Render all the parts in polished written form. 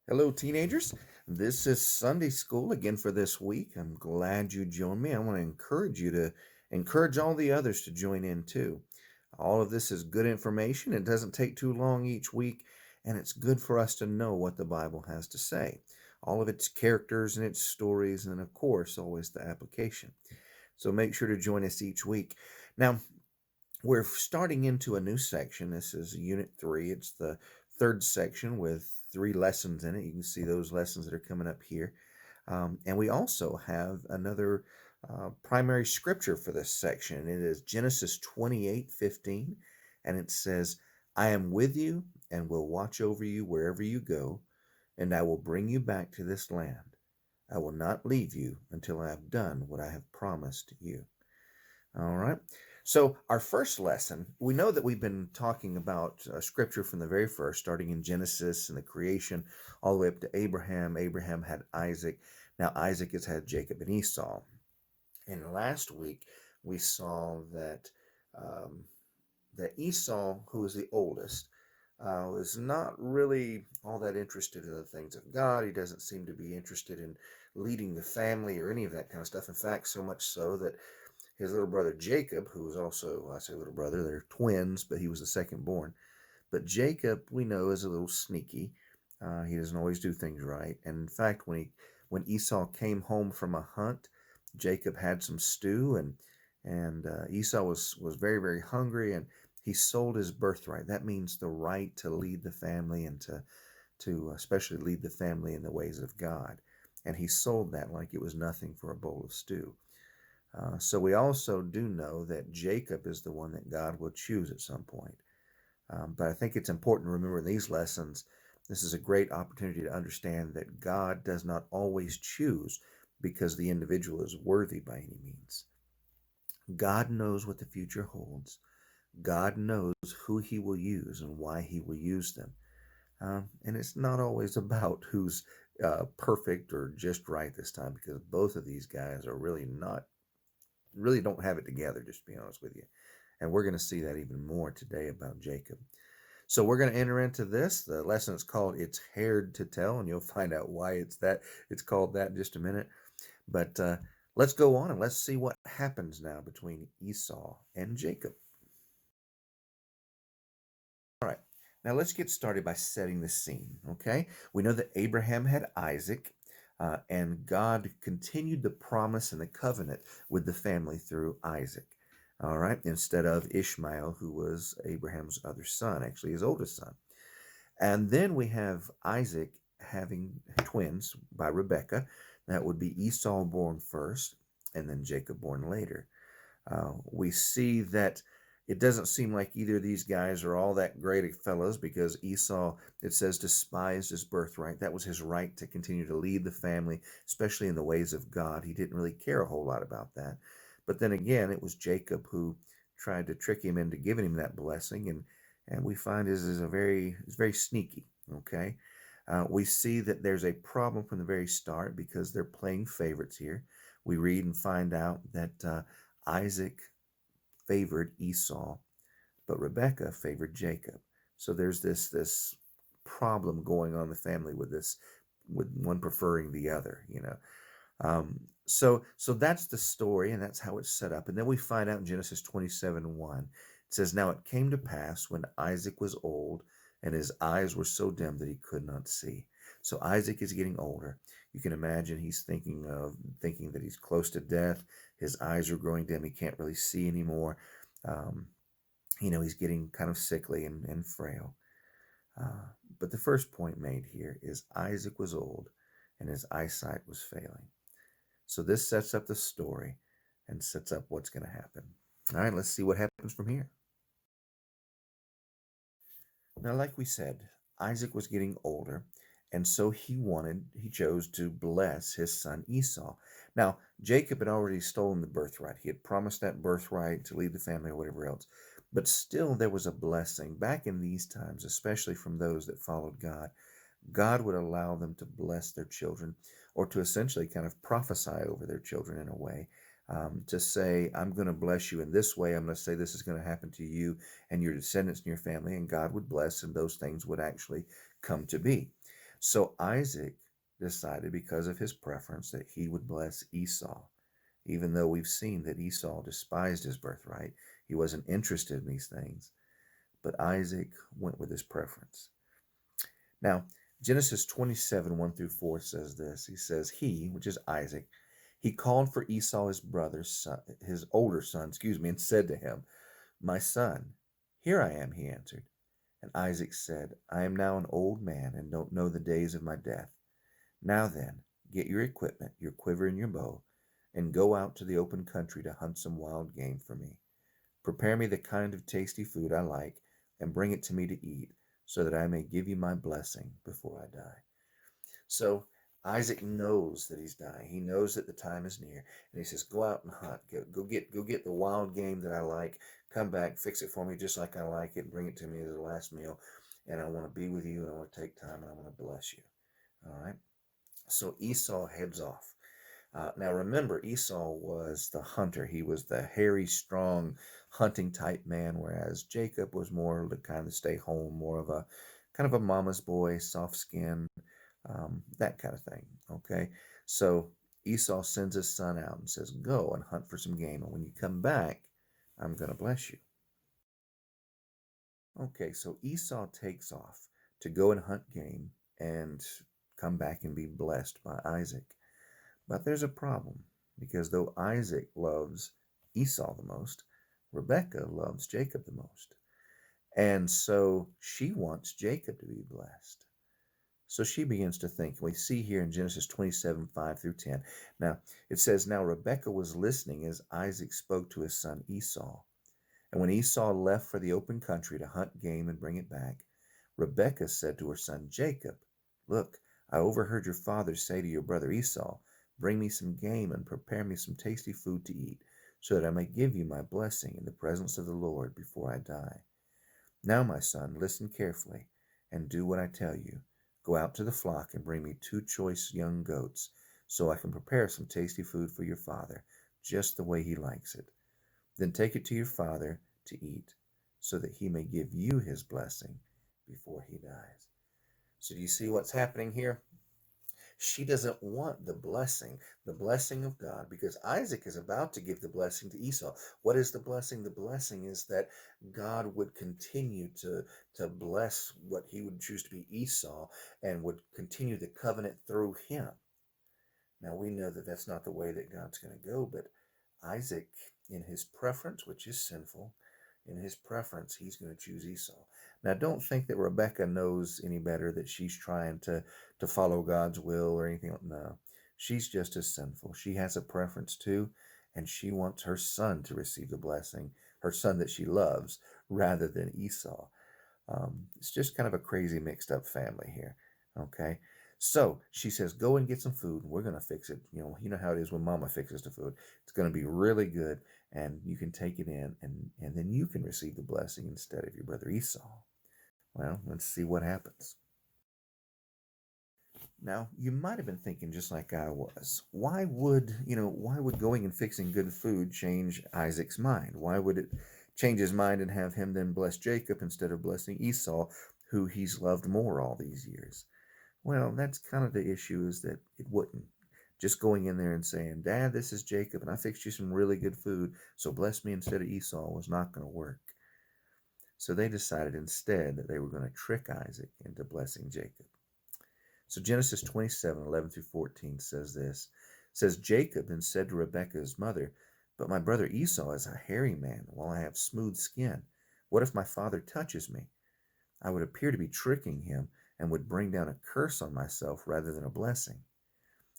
Hello, teenagers. This is Sunday school again for this week. I'm glad you joined me. I want to encourage you to encourage all the others to join in too. All of this is good information. It doesn't take too long each week, and it's good for us to know what the Bible has to say. All of its characters and its stories, and of course, always the application. So make sure to join us each week. Now, we're starting into a new section. This is Unit 3. It's the third section with 3 lessons in it. You can see those lessons that are coming up here. And we also have another primary scripture for this section. It is Genesis 28:15, and it says, I am with you and will watch over you wherever you go, and I will bring you back to this land. I will not leave you until I have done what I have promised you. All right. So, our first lesson, we know that we've been talking about scripture from the very first, starting in Genesis and the creation, all the way up to Abraham. Abraham had Isaac. Now, Isaac has had Jacob and Esau. And last week, we saw um, that Esau, who is the oldest, is not really all that interested in the things of God. He doesn't seem to be interested in leading the family or any of that kind of stuff. In fact, so much so that his little brother Jacob, who was also, I say little brother, they're twins, but he was the second born. But Jacob, we know, is a little sneaky. He doesn't always do things right. And in fact, when Esau came home from a hunt, Jacob had some stew, and Esau was very very hungry, and he sold his birthright. That means the right to lead the family and to especially lead the family in the ways of God. And he sold that like it was nothing for a bowl of stew. So we also do know that Jacob is the one that God will choose at some point. But I think it's important to remember in these lessons, this is a great opportunity to understand that God does not always choose because the individual is worthy by any means. God knows what the future holds. God knows who he will use and why he will use them. And it's not always about who's perfect or just right this time, because both of these guys are really don't have it together, just to be honest with you. And we're going to see that even more today about Jacob. So we're going to enter into this. The lesson is called It's Hard to Tell, and you'll find out why it's called that in just a minute. But let's go on and let's see what happens now between Esau and Jacob. All right. Now let's get started by setting the scene, okay? We know that Abraham had Isaac, and God continued the promise and the covenant with the family through Isaac, all right, instead of Ishmael, who was Abraham's other son, actually his oldest son. And then we have Isaac having twins by Rebekah. That would be Esau born first, and then Jacob born later. We see that it doesn't seem like either of these guys are all that great at fellows, because Esau, it says, despised his birthright. That was his right to continue to lead the family, especially in the ways of God. He didn't really care a whole lot about that. But then again, it was Jacob who tried to trick him into giving him that blessing, and we find is very sneaky. Okay, we see that there's a problem from the very start because they're playing favorites here. We read and find out that Isaac favored Esau, but Rebekah favored Jacob. So there's this problem going on in the family with this, with one preferring the other, you know. So that's the story, and that's how it's set up. And then we find out in Genesis 27:1, it says, Now it came to pass when Isaac was old, and his eyes were so dim that he could not see. So Isaac is getting older. You can imagine he's thinking that he's close to death. His eyes are growing dim. He can't really see anymore. Um, he's getting kind of sickly and frail. Uh, but the first point made here is Isaac was old, and his eyesight was failing. So this sets up the story and sets up what's going to happen. All right, let's see what happens from here. Now, like we said, Isaac was getting older, and so he chose to bless his son Esau. Now, Jacob had already stolen the birthright. He had promised that birthright to lead the family or whatever else. But still, there was a blessing. Back in these times, especially from those that followed God, God would allow them to bless their children, or to essentially kind of prophesy over their children in a way, to say, I'm going to bless you in this way. I'm going to say this is going to happen to you and your descendants and your family, and God would bless, and those things would actually come to be. So Isaac decided, because of his preference, that he would bless Esau, even though we've seen that Esau despised his birthright. He wasn't interested in these things, but Isaac went with his preference. Now, Genesis 27, 1 through 4 says this. He says, he, which is Isaac, he called for Esau, his brother's son, his older son, and said to him, My son. Here I am, he answered. And Isaac said, I am now an old man and don't know the days of my death. Now then, get your equipment, your quiver and your bow, and go out to the open country to hunt some wild game for me. Prepare me the kind of tasty food I like, and bring it to me to eat, so that I may give you my blessing before I die. So Isaac knows that he's dying. He knows that the time is near, and he says, "Go out and hunt. Go get the wild game that I like. Come back, fix it for me just like I like it, and bring it to me as the last meal. And I want to be with you, and I want to take time, and I want to bless you." All right. So Esau heads off. Now remember, Esau was the hunter. He was the hairy, strong, hunting type man, whereas Jacob was more the kind of stay home, more of a kind of a mama's boy, soft skin, that kind of thing. Okay, so Esau sends his son out and says, "Go and hunt for some game, and when you come back, I'm going to bless you." Okay, so Esau takes off to go and hunt game and come back and be blessed by Isaac. But there's a problem, because though Isaac loves Esau the most, Rebekah loves Jacob the most. And so she wants Jacob to be blessed. So she begins to think. We see here in Genesis 27, 5 through 10. Now, it says, Now Rebekah was listening as Isaac spoke to his son Esau. And when Esau left for the open country to hunt game and bring it back, Rebekah said to her son Jacob, Look, I overheard your father say to your brother Esau, Bring me some game and prepare me some tasty food to eat, so that I may give you my blessing in the presence of the Lord before I die. Now, my son, listen carefully and do what I tell you. Go out to the flock and bring me 2 choice young goats, so I can prepare some tasty food for your father, just the way he likes it. Then take it to your father to eat, so that he may give you his blessing before he dies. So do you see what's happening here? She doesn't want the blessing of God, because Isaac is about to give the blessing to Esau. What is the blessing? The blessing is that God would continue to bless what he would choose to be Esau, and would continue the covenant through him. Now we know that that's not the way that God's going to go, but Isaac, in his preference, which is sinful, in his preference, he's going to choose Esau. Now, don't think that Rebecca knows any better, that she's trying to follow God's will or anything. No, she's just as sinful. She has a preference too, and she wants her son to receive the blessing, her son that she loves, rather than Esau. It's just kind of a crazy mixed up family here. Okay. So she says, go and get some food, and we're going to fix it. You know how it is when mama fixes the food. It's going to be really good, and you can take it in, and then you can receive the blessing instead of your brother Esau. Well, let's see what happens. Now, you might have been thinking just like I was. Why would going and fixing good food change Isaac's mind? Why would it change his mind and have him then bless Jacob instead of blessing Esau, who he's loved more all these years? Well, that's kind of the issue, is that it wouldn't. Just going in there and saying, Dad, this is Jacob, and I fixed you some really good food, so bless me instead of Esau, was not going to work. So they decided instead that they were going to trick Isaac into blessing Jacob. So Genesis 27, 11 through 14 says this. It says, Jacob then said to Rebekah's mother, But my brother Esau is a hairy man, while I have smooth skin. What if my father touches me? I would appear to be tricking him, and would bring down a curse on myself rather than a blessing.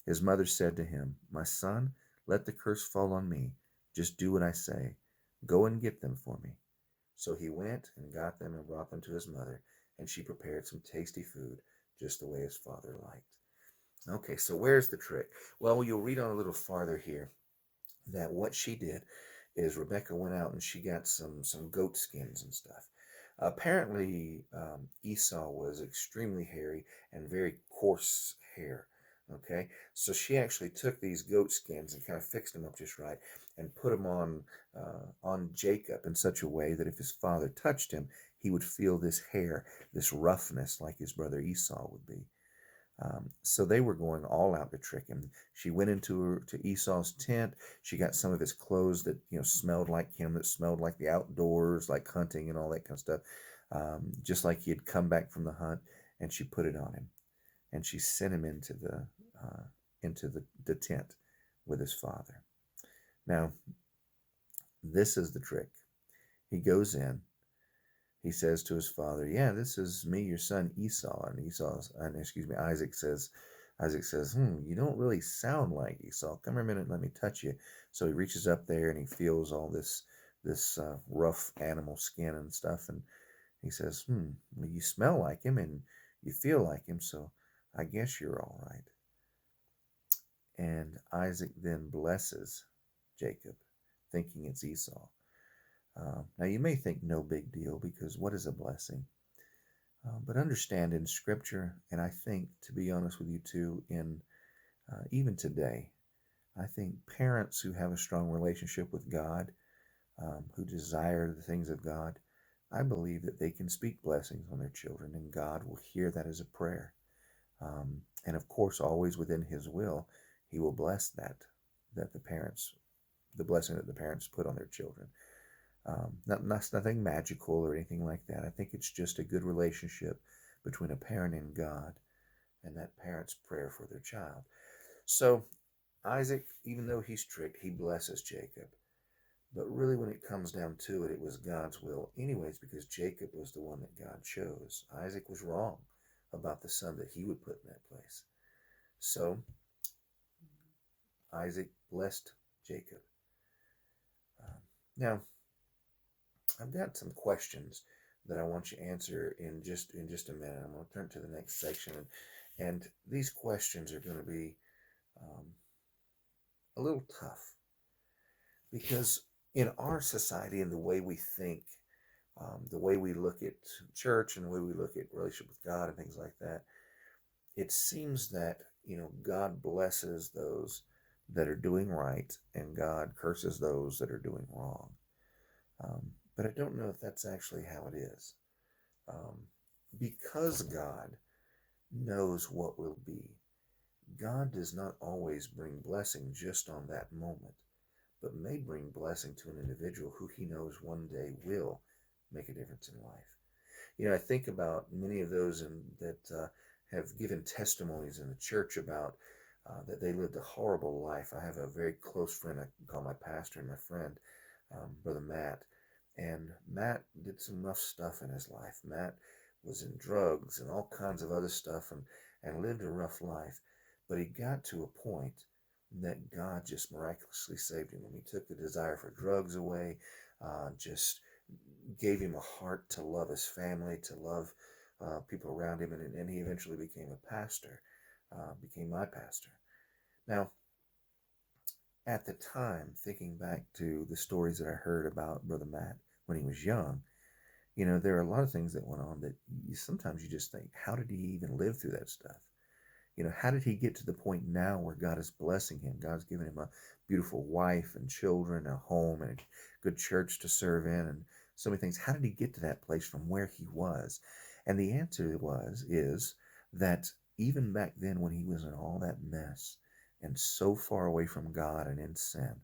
His mother said to him, My son, let the curse fall on me. Just do what I say. Go and get them for me. So he went and got them and brought them to his mother, and she prepared some tasty food, just the way his father liked. Okay, so where's the trick? Well, you'll read on a little farther here that what she did is Rebecca went out and she got some goat skins and stuff. Apparently, Esau was extremely hairy and very coarse hair. Okay, so she actually took these goat skins and kind of fixed them up just right, and put them on Jacob in such a way that if his father touched him, he would feel this hair, this roughness, like his brother Esau would be. So they were going all out to trick him. She went to Esau's tent. She got some of his clothes that smelled like him, that smelled like the outdoors, like hunting and all that kind of stuff, just like he had come back from the hunt. And she put it on him, and she sent him into the tent with his father. Now, this is the trick. He goes in. He says to his father, "Yeah, this is me, your son Esau." And Isaac says, "You don't really sound like Esau. Come here a minute and let me touch you." So he reaches up there and he feels all this rough animal skin and stuff, and he says, well, you smell like him and you feel like him, so I guess you're all right." And Isaac then blesses Jacob, thinking it's Esau. Now, you may think no big deal, because what is a blessing? But understand, in Scripture, and I think, to be honest with you too, in even today, I think parents who have a strong relationship with God, who desire the things of God, I believe that they can speak blessings on their children, and God will hear that as a prayer. And of course, always within His will, He will bless the blessing that the parents put on their children. Nothing magical or anything like that. I think it's just a good relationship between a parent and God, and that parent's prayer for their child. So Isaac, even though he's tricked, he blesses Jacob. But really, when it comes down to it, it was God's will anyways, because Jacob was the one that God chose. Isaac was wrong about the son that he would put in that place. So Isaac blessed Jacob. Now, I've got some questions that I want you to answer in just a minute. I'm going to turn to the next section, and these questions are going to be a little tough, because in our society and the way we think, the way we look at church and the way we look at relationship with God and things like that, it seems that God blesses those that are doing right, and God curses those that are doing wrong. But I don't know if that's actually how it is. Because God knows what will be, God does not always bring blessing just on that moment, but may bring blessing to an individual who He knows one day will make a difference in life. I think about many of those that have given testimonies in the church about that they lived a horrible life. I have a very close friend, I call my pastor and my friend, Brother Matt. And Matt did some rough stuff in his life. Matt was in drugs and all kinds of other stuff, and lived a rough life. But he got to a point that God just miraculously saved him. And He took the desire for drugs away, just gave him a heart to love his family, to love people around him. And he eventually became a pastor, became my pastor. Now, at the time, thinking back to the stories that I heard about Brother Matt when he was young, there are a lot of things that went on that sometimes you just think, how did he even live through that stuff? How did he get to the point now where God is blessing him? God's given him a beautiful wife and children, a home, and a good church to serve in, and so many things. How did he get to that place from where he was? And the answer is that even back then, when he was in all that mess and so far away from God and in sin,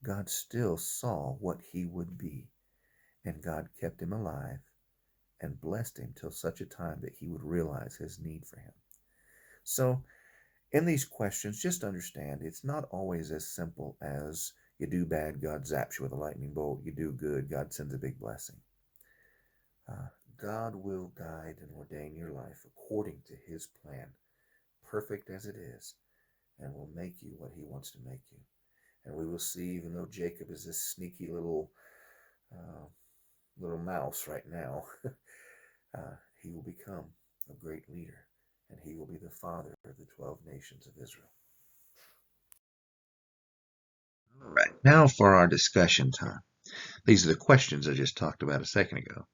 God still saw what he would be. And God kept him alive and blessed him till such a time that he would realize his need for him. So in these questions, just understand, it's not always as simple as you do bad, God zaps you with a lightning bolt. You do good, God sends a big blessing. God will guide and ordain your life according to His plan, perfect as it is, and will make you what He wants to make you. And we will see, even though Jacob is this sneaky little mouse right now, he will become a great leader, and he will be the father of the 12 nations of Israel. All right, now for our discussion time. These are the questions I just talked about a second ago.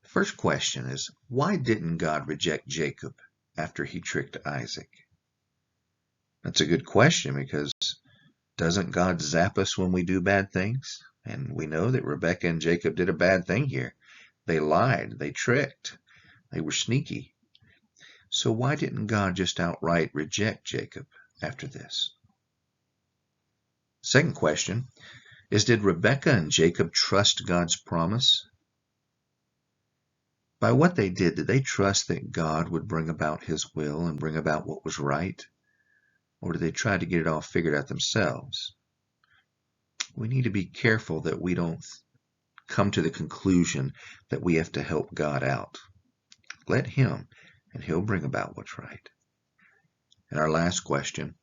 The first question is, why didn't God reject Jacob after he tricked Isaac? That's a good question, because doesn't God zap us when we do bad things? And we know that Rebekah and Jacob did a bad thing here. They lied, they tricked, they were sneaky. So why didn't God just outright reject Jacob after this? Second question is, did Rebekah and Jacob trust God's promise? By what they did they trust that God would bring about his will and bring about what was right? Or did they try to get it all figured out themselves? We need to be careful that we don't come to the conclusion that we have to help God out. Let him, and he'll bring about what's right. And our last question,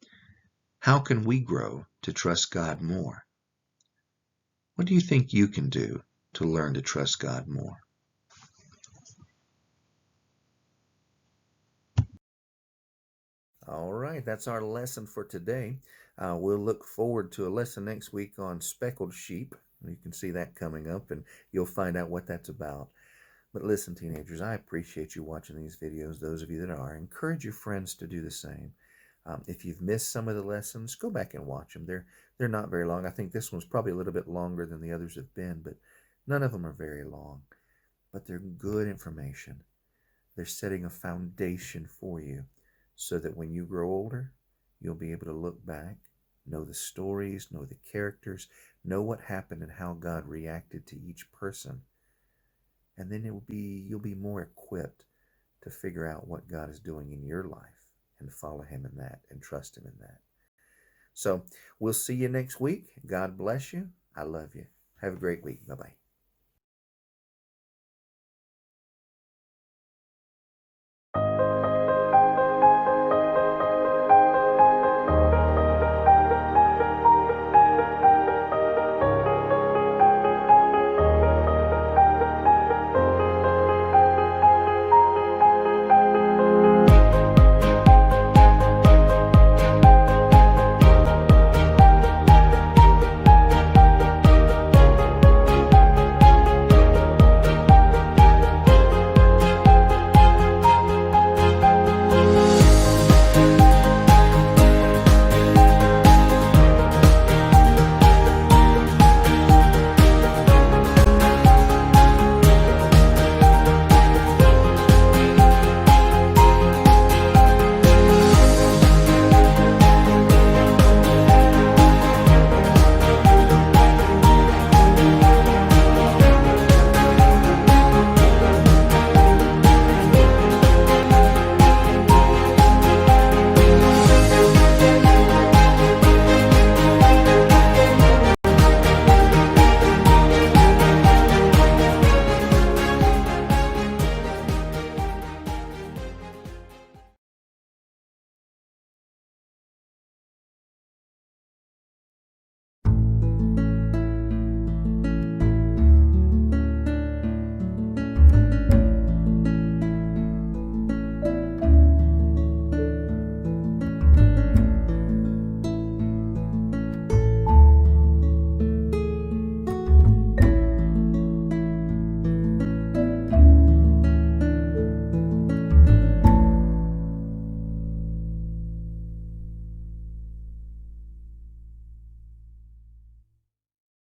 how can we grow to trust God more? What do you think you can do to learn to trust God more? All right, that's our lesson for today. We'll look forward to a lesson next week on speckled sheep. You can see that coming up, and you'll find out what that's about. But listen, teenagers, I appreciate you watching these videos. Those of you that are, encourage your friends to do the same. If you've missed some of the lessons, go back and watch them. They're not very long. I think this one's probably a little bit longer than the others have been, but none of them are very long. But they're good information. They're setting a foundation for you so that when you grow older, you'll be able to look back, know the stories, know the characters, know what happened and how God reacted to each person. And then you'll be more equipped to figure out what God is doing in your life and follow him in that and trust him in that. So we'll see you next week. God bless you. I love you. Have a great week. Bye-bye.